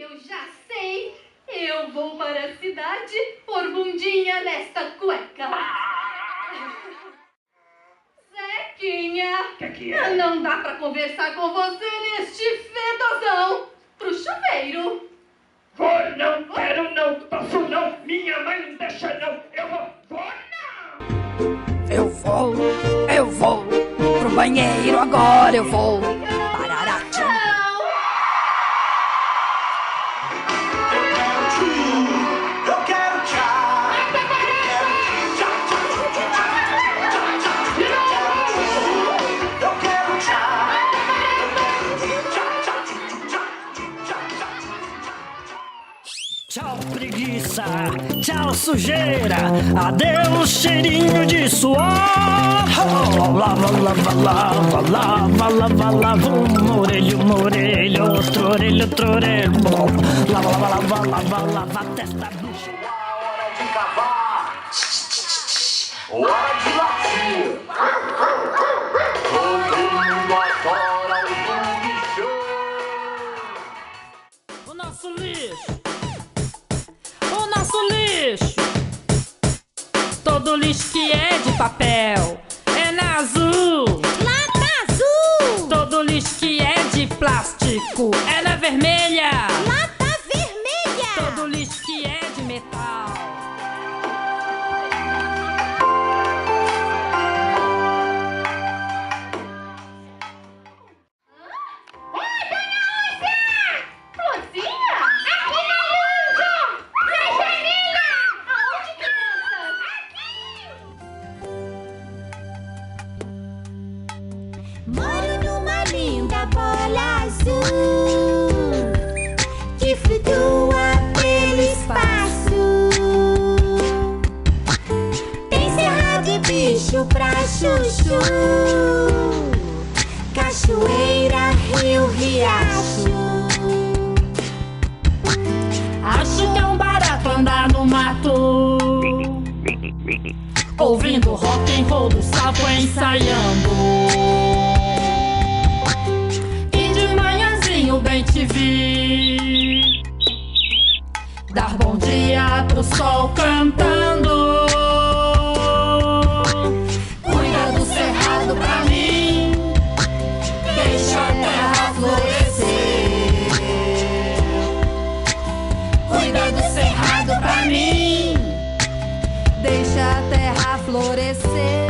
Eu já sei. Eu vou para a cidade por bundinha nesta cueca. Zequinha, Que é? não dá pra conversar com você neste fedozão. Pro chuveiro. Vou não, quero não, posso não, minha mãe não deixa não, eu vou não! Eu vou pro banheiro agora, eu vou. Pararati. Eu quero tchau! Eu quero tchau! Tchau preguiça, tchau sujeira, adeus cheirinho de suor. Lava, lava, lava, lava, lava, lava, uma orelha, outro orelho. Lava, lava, lava, lava, lava, testa bucha. Hora de cavar! Hora de latir! Todo mundo adora o bicho! O nosso lixo, todo lixo que é de papel é na azul. Lata azul. Todo lixo que é de plástico é na vermelha. Lata vermelha. Todo lixo que é de metal Florzinha? Aqui na loja! Angelina! Aonde, crianças? Aqui! Moro numa linda bola azul que flutua pelo espaço. Tem cerrado e bicho pra chuchu, cachoeira, rio, riacho. Acho que é um barato andar no mato, ouvindo rock and roll do sapo ensaiando. E de manhãzinho bem te vi dar bom dia pro sol cantando. Cuida do cerrado pra mim, deixa a terra florescer. Cuida do cerrado pra mim, Deixa a terra florescer.